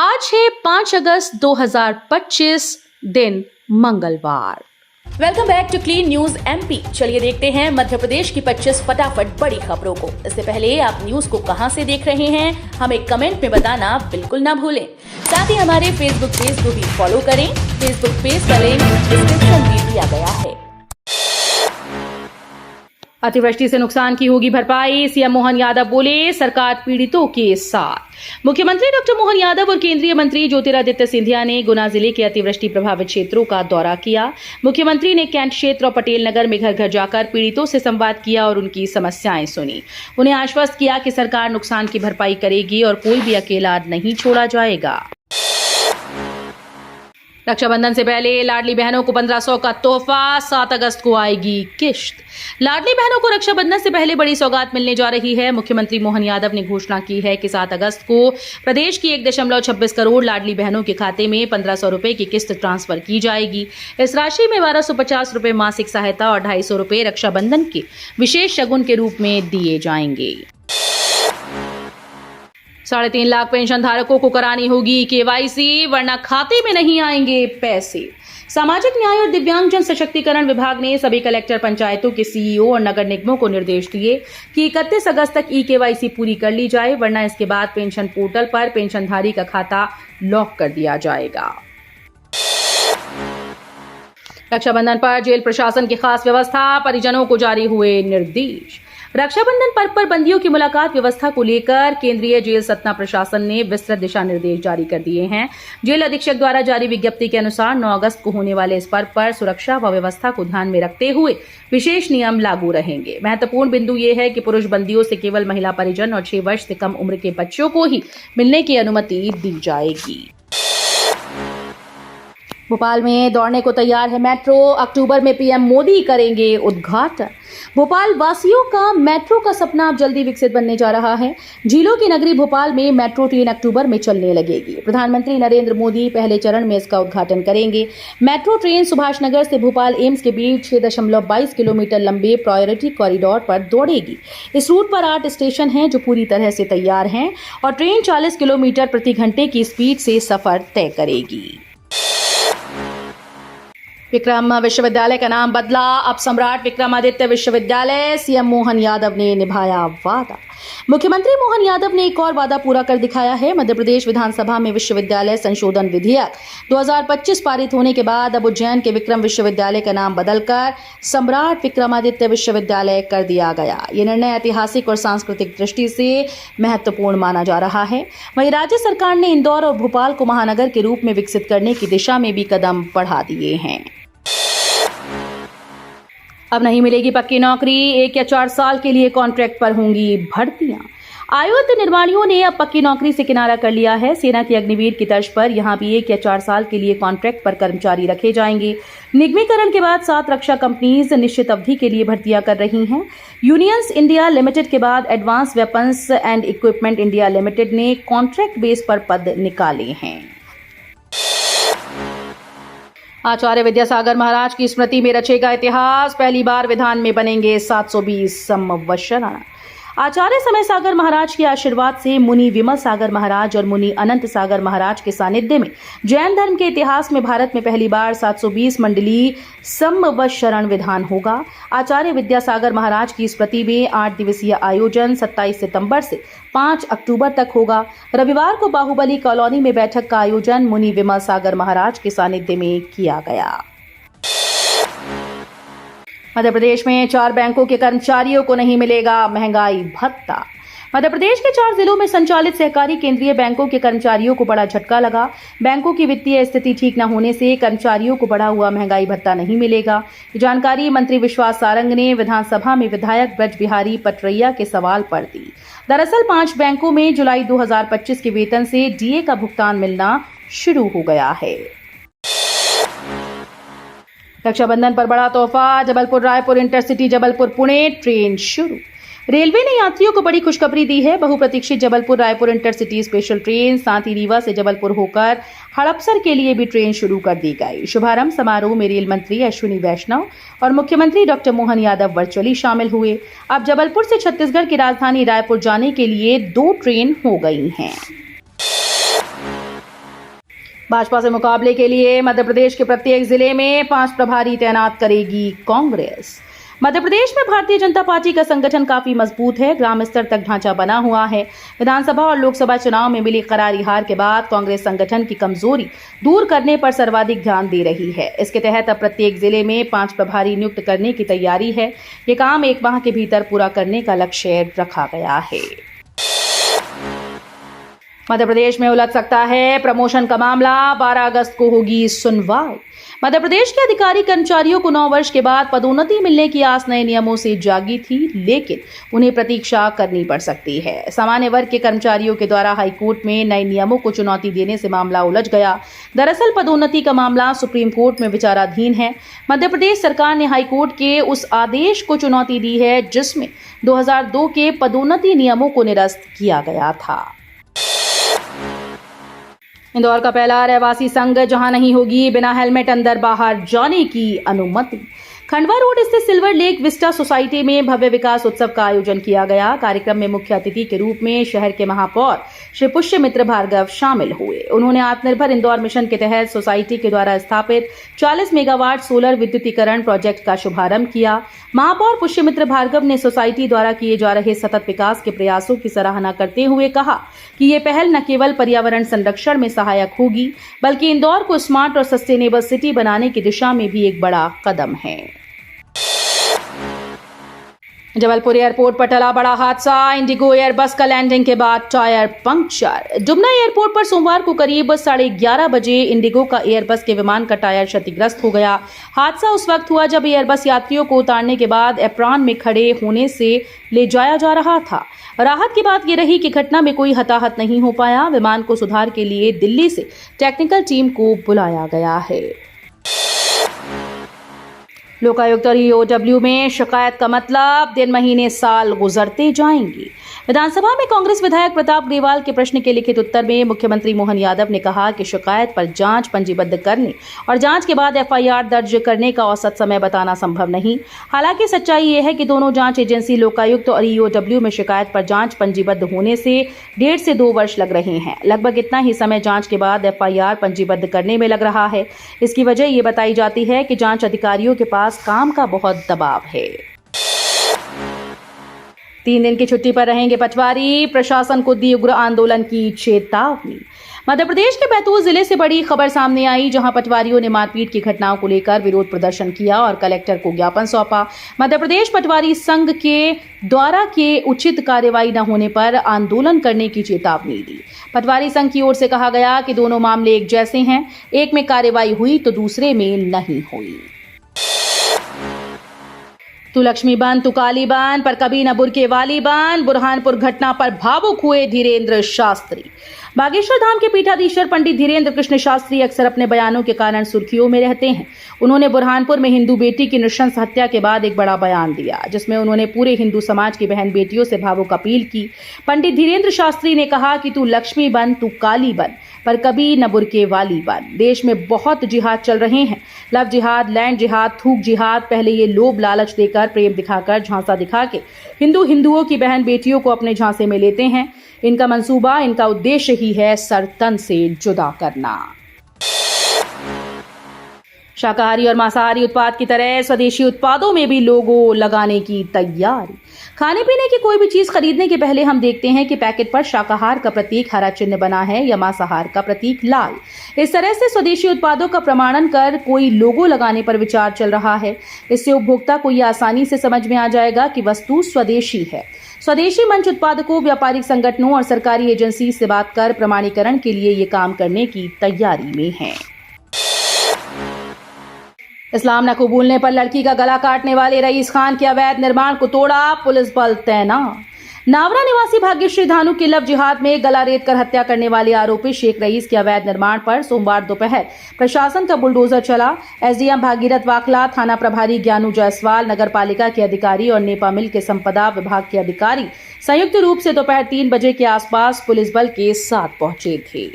आज है 5 अगस्त 2025 दिन मंगलवार। Welcome back to clean news MP. चलिए देखते हैं मध्य प्रदेश की 25 फटाफट बड़ी खबरों को। इससे पहले आप न्यूज को कहां से देख रहे हैं हमें कमेंट में बताना बिल्कुल ना भूलें। साथ ही हमारे फेसबुक पेज को भी फॉलो करें। फेसबुक पेज का लिंक डिस्क्रिप्शन में दिया गया है। अतिवृष्टि से नुकसान की होगी भरपाई, सीएम मोहन यादव बोले सरकार पीड़ितों के साथ। मुख्यमंत्री डॉक्टर मोहन यादव और केंद्रीय मंत्री ज्योतिरादित्य सिंधिया ने गुना जिले के अतिवृष्टि प्रभावित क्षेत्रों का दौरा किया। मुख्यमंत्री ने कैंट क्षेत्र और पटेल नगर में घर घर जाकर पीड़ितों से संवाद किया और उनकी समस्याएं सुनी। उन्हें आश्वस्त किया कि सरकार नुकसान की भरपाई करेगी और कोई भी अकेला नहीं छोड़ा जाएगा। रक्षाबंधन से पहले लाडली बहनों को 1500 का तोहफा, 7 अगस्त को आएगी किश्त। लाडली बहनों को रक्षाबंधन से पहले बड़ी सौगात मिलने जा रही है। मुख्यमंत्री मोहन यादव ने घोषणा की है कि 7 अगस्त को प्रदेश की 1.26 करोड़ लाडली बहनों के खाते में 1500 रुपए की किस्त ट्रांसफर की जाएगी। इस राशि में 1250 रुपए मासिक सहायता और 250 रुपए रक्षाबंधन के विशेष शगुन के रूप में दिए जाएंगे। 3.5 लाख पेंशन धारकों को करानी होगी केवाईसी, वरना खाते में नहीं आएंगे पैसे। सामाजिक न्याय और दिव्यांगजन सशक्तिकरण विभाग ने सभी कलेक्टर, पंचायतों के सीईओ और नगर निगमों को निर्देश दिए कि 31 अगस्त तक केवाईसी पूरी कर ली जाए, वरना इसके बाद पेंशन पोर्टल पर पेंशनधारी का खाता लॉक कर दिया जाएगा। रक्षाबंधन पर जेल प्रशासन की खास व्यवस्था, परिजनों को जारी हुए निर्देश। रक्षाबंधन पर्व पर बंदियों की मुलाकात व्यवस्था को लेकर केंद्रीय जेल सतना प्रशासन ने विस्तृत दिशा निर्देश जारी कर दिए हैं। जेल अधीक्षक द्वारा जारी विज्ञप्ति के अनुसार 9 अगस्त को होने वाले इस पर्व पर सुरक्षा व व्यवस्था को ध्यान में रखते हुए विशेष नियम लागू रहेंगे। महत्वपूर्ण बिंदु ये है कि पुरुष बंदियों से केवल महिला परिजन और 6 वर्ष से कम उम्र के बच्चों को ही मिलने की अनुमति दी जाएगी। भोपाल में दौड़ने को तैयार है मेट्रो, अक्टूबर में पीएम मोदी करेंगे उद्घाटन। भोपाल वासियों का मेट्रो का सपना अब जल्दी विकसित बनने जा रहा है। झीलों की नगरी भोपाल में मेट्रो ट्रेन अक्टूबर में चलने लगेगी। प्रधानमंत्री नरेंद्र मोदी पहले चरण में इसका उद्घाटन करेंगे। मेट्रो ट्रेन सुभाष नगर से भोपाल एम्स के बीच 6.22 किलोमीटर लंबे प्रायोरिटी कॉरिडोर पर दौड़ेगी। इस रूट पर 8 स्टेशन हैं जो पूरी तरह से तैयार हैं और ट्रेन 40 किलोमीटर प्रति घंटे की स्पीड से सफर तय करेगी। विक्रम विश्वविद्यालय का नाम बदला, अब सम्राट विक्रमादित्य विश्वविद्यालय। सीएम मोहन यादव ने निभाया वादा। मुख्यमंत्री मोहन यादव ने एक और वादा पूरा कर दिखाया है। मध्य प्रदेश विधानसभा में विश्वविद्यालय संशोधन विधेयक 2025 पारित होने के बाद अब उज्जैन के विक्रम विश्वविद्यालय का नाम बदलकर सम्राट विक्रमादित्य विश्वविद्यालय कर दिया गया। यह निर्णय ऐतिहासिक और सांस्कृतिक दृष्टि से महत्वपूर्ण माना जा रहा है। वहीं राज्य सरकार ने इंदौर और भोपाल को महानगर के रूप में विकसित करने की दिशा में भी कदम बढ़ा दिए हैं। अब नहीं मिलेगी पक्की नौकरी, 1 या 4 साल के लिए कॉन्ट्रैक्ट पर होंगी भर्तियां। आयुक्त निर्माणियों ने अब पक्की नौकरी से किनारा कर लिया है। सेना के अग्निवीर की तर्ज पर यहां भी 1 या 4 साल के लिए कॉन्ट्रैक्ट पर कर्मचारी रखे जाएंगे। निगमीकरण के बाद 7 रक्षा कंपनीज निश्चित अवधि के लिए भर्तियां कर रही हैं। यूनियंस इंडिया लिमिटेड के बाद advance weapons and equipment India limited ने कॉन्ट्रैक्ट बेस पर पद निकाले हैं। आचार्य विद्यासागर महाराज की स्मृति में रचेगा इतिहास, पहली बार विधान में बनेंगे 720 संवत्सर। आचार्य समय सागर महाराज के आशीर्वाद से मुनि विमल सागर महाराज और मुनि अनंत सागर महाराज के सानिध्य में जैन धर्म के इतिहास में भारत में पहली बार 720 मंडलीय संवत्सरण विधान होगा। आचार्य विद्यासागर महाराज की स्मृति में 8 दिवसीय आयोजन 27 सितंबर से 5 अक्टूबर तक होगा। रविवार को बाहुबली कॉलोनी में बैठक का आयोजन मुनि विमल सागर महाराज के सानिध्य में किया गया। मध्य प्रदेश में 4 बैंकों के कर्मचारियों को नहीं मिलेगा महंगाई भत्ता। मध्य प्रदेश के 4 जिलों में संचालित सहकारी केंद्रीय बैंकों के कर्मचारियों को बड़ा झटका लगा। बैंकों की वित्तीय स्थिति ठीक न होने से कर्मचारियों को बढ़ा हुआ महंगाई भत्ता नहीं मिलेगा। जानकारी मंत्री विश्वास सारंग ने विधानसभा में विधायक ब्रज बिहारी पटरैया के सवाल पर दी। दरअसल 5 बैंकों में जुलाई 2025 के वेतन से डीए का भुगतान मिलना शुरू हो गया है। रक्षाबंधन पर बड़ा तोहफा, जबलपुर रायपुर इंटरसिटी जबलपुर पुणे ट्रेन शुरू। रेलवे ने यात्रियों को बड़ी खुशखबरी दी है। बहुप्रतीक्षित Jabalpur Raipur intercity special train साथ ही रीवा से जबलपुर होकर हड़पसर के लिए भी ट्रेन शुरू कर दी गई। शुभारंभ समारोह में रेल मंत्री अश्विनी वैष्णव और मुख्यमंत्री डॉक्टर मोहन यादव वर्चुअली शामिल हुए। अब जबलपुर से छत्तीसगढ़ की राजधानी रायपुर जाने के लिए 2 ट्रेन हो गई हैं। भाजपा से मुकाबले के लिए मध्य प्रदेश के प्रत्येक जिले में 5 प्रभारी तैनात करेगी कांग्रेस। मध्य प्रदेश में भारतीय जनता पार्टी का संगठन काफी मजबूत है, ग्राम स्तर तक ढांचा बना हुआ है। विधानसभा और लोकसभा चुनाव में मिली करारी हार के बाद कांग्रेस संगठन की कमजोरी दूर करने पर सर्वाधिक ध्यान दे रही है। इसके तहत अब प्रत्येक जिले में 5 प्रभारी नियुक्त करने की तैयारी है। ये काम 1 माह के भीतर पूरा करने का लक्ष्य रखा गया है। मध्य प्रदेश में उलझ सकता है प्रमोशन का मामला, 12 अगस्त को होगी सुनवाई। मध्य प्रदेश के अधिकारी कर्मचारियों को 9 वर्ष के बाद पदोन्नति मिलने की आस नए नियमों से जागी थी, लेकिन उन्हें प्रतीक्षा करनी पड़ सकती है। सामान्य वर्ग के कर्मचारियों के द्वारा हाईकोर्ट में नए नियमों को चुनौती देने से मामला उलझ गया। दरअसल पदोन्नति का मामला सुप्रीम कोर्ट में विचाराधीन है। मध्य प्रदेश सरकार ने हाईकोर्ट के उस आदेश को चुनौती दी है जिसमें 2002 के पदोन्नति नियमों को निरस्त किया गया था। इंदौर का पहला रहवासी संघ जहां नहीं होगी बिना हेलमेट अंदर बाहर जाने की अनुमति। खंडवा रोड स्थित सिल्वर लेक विस्टा सोसाइटी में भव्य विकास उत्सव का आयोजन किया गया। कार्यक्रम में मुख्य अतिथि के रूप में शहर के महापौर श्री पुष्यमित्र भार्गव शामिल हुए। उन्होंने आत्मनिर्भर इंदौर मिशन के तहत सोसाइटी के द्वारा स्थापित 40 मेगावाट सोलर विद्युतीकरण प्रोजेक्ट का शुभारंभ किया। महापौर पुष्यमित्र भार्गव ने सोसाइटी द्वारा किए जा रहे सतत विकास के प्रयासों की सराहना करते हुए कहा कि ये पहल न केवल पर्यावरण संरक्षण में सहायक होगी, बल्कि इंदौर को स्मार्ट और सस्टेनेबल सिटी बनाने की दिशा में भी एक बड़ा कदम है। जबलपुर एयरपोर्ट पर टला बड़ा हादसा, इंडिगो एयर बस का लैंडिंग के बाद टायर पंक्चर। डुमना एयरपोर्ट पर सोमवार को करीब 11:30 बजे इंडिगो का एयरबस के विमान का टायर क्षतिग्रस्त हो गया। हादसा उस वक्त हुआ जब एयरबस यात्रियों को उतारने के बाद एप्रॉन में खड़े होने से ले जाया जा रहा था। राहत की बात यह रही कि घटना में कोई हताहत नहीं हो पाया। विमान को सुधार के लिए दिल्ली से टेक्निकल टीम को बुलाया गया है। लोकायुक्त और ईओडब्ल्यू में शिकायत का मतलब दिन महीने साल गुजरते जाएंगे। विधानसभा में कांग्रेस विधायक प्रताप ग्रेवाल के प्रश्न के लिखित उत्तर में मुख्यमंत्री मोहन यादव ने कहा कि शिकायत पर जांच पंजीबद्ध करने और जांच के बाद एफआईआर दर्ज करने का औसत समय बताना संभव नहीं। हालांकि सच्चाई ये है कि दोनों जांच एजेंसी लोकायुक्त और ईओडब्ल्यू में शिकायत पर जांच पंजीबद्ध होने से 1.5 से 2 वर्ष लग रहे हैं। लगभग इतना ही समय जांच के बाद एफआईआर पंजीबद्ध करने में लग रहा है। इसकी वजह ये बताई जाती है कि जांच अधिकारियों के पास काम का बहुत दबाव है। 3 दिन की छुट्टी पर रहेंगे पटवारी, प्रशासन को दी उग्र आंदोलन की चेतावनी। मध्य प्रदेश के बैतूल जिले से बड़ी खबर सामने आई, जहां पटवारियों ने मारपीट की घटनाओं को लेकर विरोध प्रदर्शन किया और कलेक्टर को ज्ञापन सौंपा। मध्य प्रदेश पटवारी संघ के द्वारा के उचित कार्रवाई न होने पर आंदोलन करने की चेतावनी दी। पटवारी संघ की ओर से कहा गया कि दोनों मामले एक जैसे हैं, एक में कार्रवाई हुई तो दूसरे में नहीं हुई। तू लक्ष्मी बन तू काली बन, पर कभी न बुरके वाली बन। बुरहानपुर घटना पर भावुक हुए धीरेन्द्र शास्त्री। बागेश्वर धाम के पीठाधीश्वर पंडित धीरेन्द्र कृष्ण शास्त्री अक्सर अपने बयानों के कारण सुर्खियों में रहते हैं। उन्होंने बुरहानपुर में हिंदू बेटी की नृशंस हत्या के बाद एक बड़ा बयान दिया, जिसमें उन्होंने पूरे हिंदू समाज की बहन बेटियों से भावुक अपील की। पंडित धीरेन्द्र शास्त्री ने कहा कि तू लक्ष्मी बन तू काली बन, पर कभी न बुरके वाली बन। देश में बहुत जिहाद चल रहे हैं, लव जिहाद, लैंड जिहाद, थूक जिहाद। पहले ये लोभ लालच देकर, प्रेम दिखाकर, झांसा दिखा के हिंदुओं की बहन बेटियों को अपने झांसे में लेते हैं। इनका मंसूबा, इनका उद्देश्य ही है सर तन से जुदा करना। शाकाहारी और मांसाहारी उत्पाद की तरह स्वदेशी उत्पादों में भी लोगो लगाने की तैयारी। खाने पीने की कोई भी चीज खरीदने के पहले हम देखते हैं कि पैकेट पर शाकाहार का प्रतीक हरा चिन्ह बना है या मांसाहार का प्रतीक लाल। इस तरह से स्वदेशी उत्पादों का प्रमाणन कर कोई लोगो लगाने पर विचार चल रहा है। इससे उपभोक्ता को यह आसानी से समझ में आ जाएगा कि वस्तु स्वदेशी है। स्वदेशी मंच उत्पादकों, व्यापारिक संगठनों और सरकारी एजेंसी से बात कर प्रमाणीकरण के लिए ये काम करने की तैयारी में है। इस्लाम न कबूलने पर लड़की का गला काटने वाले रईस खान के अवैध निर्माण को तोड़ा, पुलिस बल तैनात। नावरा निवासी भाग्यश्री धानु की लव जिहाद में गला रेत कर हत्या करने वाले आरोपी शेख रईस के अवैध निर्माण पर सोमवार दोपहर प्रशासन का बुलडोजर चला। एसडीएम भागीरथ वाकला, थाना प्रभारी ज्ञानू जायसवाल, नगर पालिका के अधिकारी और नेपा मिल के संपदा विभाग के अधिकारी संयुक्त रूप से दोपहर 3 बजे के आसपास पुलिस बल के साथ पहुंचे थे।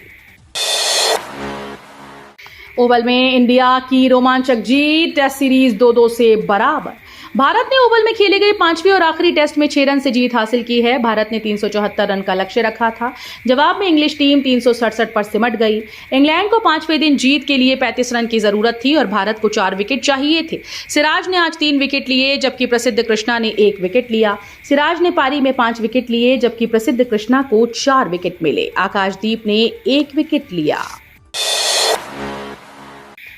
ओवल में इंडिया की रोमांचक जीत, टेस्ट सीरीज 2-2 से बराबर। भारत ने ओवल में खेले गए 5वें और आखिरी टेस्ट में 6 रन से जीत हासिल की है। भारत ने 374 रन का लक्ष्य रखा था। जवाब में इंग्लिश टीम 367 पर सिमट गई। इंग्लैंड को 5वें दिन जीत के लिए 35 रन की जरूरत थी और भारत को 4 विकेट चाहिए थे। सिराज ने आज 3 विकेट लिए जबकि प्रसिद्ध कृष्णा ने 1 विकेट लिया। सिराज ने पारी में 5 विकेट लिए जबकि प्रसिद्ध कृष्णा को 4 विकेट मिले। आकाशदीप ने 1 विकेट लिया।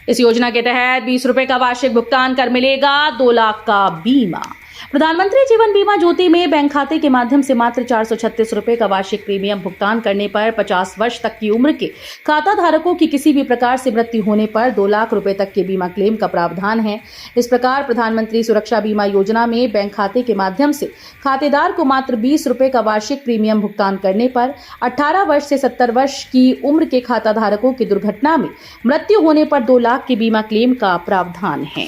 इस योजना के तहत 20 रुपए का वार्षिक भुगतान कर मिलेगा 2 लाख का बीमा। प्रधानमंत्री जीवन बीमा ज्योति में बैंक खाते के माध्यम से मात्र 436 रुपए का वार्षिक प्रीमियम भुगतान करने पर 50 वर्ष तक की उम्र के खाता धारकों की किसी भी प्रकार से मृत्यु होने पर 2 लाख रुपए तक के बीमा क्लेम का प्रावधान है। इस प्रकार प्रधानमंत्री सुरक्षा बीमा योजना में बैंक खाते के माध्यम से खातेदार को मात्र 20 रुपए का वार्षिक प्रीमियम भुगतान करने पर 18 वर्ष से 70 वर्ष की उम्र के खाता धारकों की दुर्घटना में मृत्यु होने पर 2 लाख के बीमा क्लेम का प्रावधान है।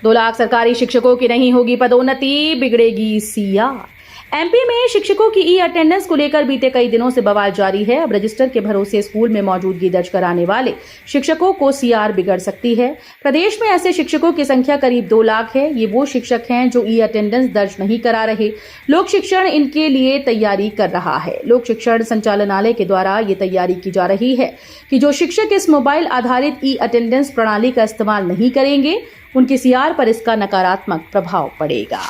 2 लाख सरकारी शिक्षकों की नहीं होगी पदोन्नति, बिगड़ेगी सीआर। एमपी में शिक्षकों की ई अटेंडेंस को लेकर बीते कई दिनों से बवाल जारी है। अब रजिस्टर के भरोसे स्कूल में मौजूदगी दर्ज कराने वाले शिक्षकों को सीआर बिगड़ सकती है। प्रदेश में ऐसे शिक्षकों की संख्या करीब 2 लाख है। ये वो शिक्षक हैं जो ई अटेंडेंस दर्ज नहीं करा रहे। लोक शिक्षण इनके लिए तैयारी कर रहा है। लोक शिक्षण संचालनालय के द्वारा ये तैयारी की जा रही है कि जो शिक्षक इस मोबाइल आधारित ई अटेंडेंस प्रणाली का इस्तेमाल नहीं करेंगे उनकी सीआर पर इसका नकारात्मक प्रभाव पड़ेगा।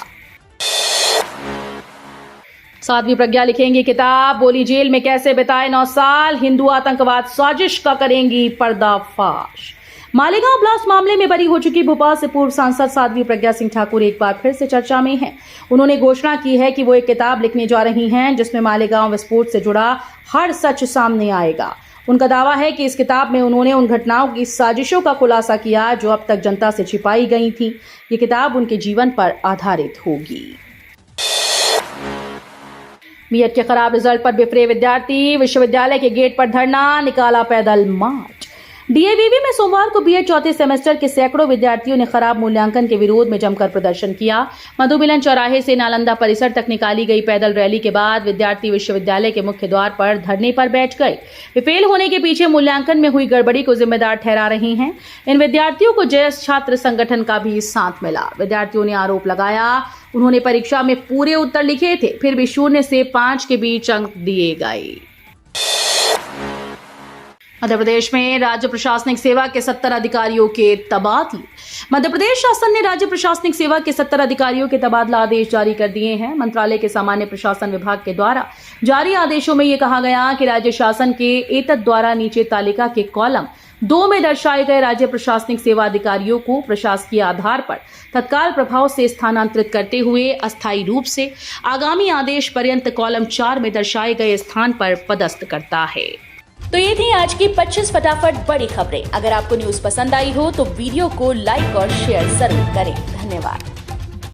7वीं प्रज्ञा लिखेंगी किताब, बोली जेल में कैसे बिताए 9 साल, हिंदू आतंकवाद साजिश का करेंगी पर्दाफाश। मालेगांव ब्लास्ट मामले में बरी हो चुकी भोपाल से पूर्व सांसद साध्वी प्रज्ञा सिंह ठाकुर एक बार फिर से चर्चा में हैं। उन्होंने घोषणा की है कि वो एक किताब लिखने जा रही हैं जिसमें मालेगांव विस्फोट से जुड़ा हर सच सामने आएगा। उनका दावा है कि इस किताब में उन्होंने उन घटनाओं की साजिशों का खुलासा किया जो अब तक जनता से छिपाई गई थी। ये किताब उनके जीवन पर आधारित होगी। बीएड के खराब रिजल्ट पर बिफरे विद्यार्थी, विश्वविद्यालय के गेट पर धरना, निकाला पैदल मार्च। डीएवीवी में सोमवार को बीएड चौथे सेमेस्टर के सैकड़ों विद्यार्थियों ने खराब मूल्यांकन के विरोध में जमकर प्रदर्शन किया। मधुमिलन चौराहे से नालंदा परिसर तक निकाली गई पैदल रैली के बाद विद्यार्थी विश्वविद्यालय के मुख्य द्वार पर धरने पर बैठ गए। वे फेल होने के पीछे मूल्यांकन में हुई गड़बड़ी को जिम्मेदार ठहरा रहे हैं। इन विद्यार्थियों को जयस छात्र संगठन का भी साथ मिला। विद्यार्थियों ने आरोप लगाया उन्होंने परीक्षा में पूरे उत्तर लिखे थे, फिर भी 0 से 5 के बीच अंक दिए गए। मध्य प्रदेश में राज्य प्रशासनिक सेवा के 70 अधिकारियों के तबादले। मध्य प्रदेश शासन ने राज्य प्रशासनिक सेवा के 70 अधिकारियों के तबादला आदेश जारी कर दिए हैं। मंत्रालय के सामान्य प्रशासन विभाग के द्वारा जारी आदेशों में यह कहा गया कि राज्य शासन के एतद द्वारा नीचे तालिका के कॉलम 2 में दर्शाए गए राज्य प्रशासनिक सेवा अधिकारियों को प्रशासकीय आधार पर तत्काल प्रभाव से स्थानांतरित करते हुए अस्थायी रूप से आगामी आदेश पर्यंत कॉलम 4 में दर्शाए गए स्थान पर पदस्थ करता है। तो ये थी आज की 25 फटाफट बड़ी खबरें। अगर आपको न्यूज पसंद आई हो तो वीडियो को लाइक और शेयर जरूर करें। धन्यवाद।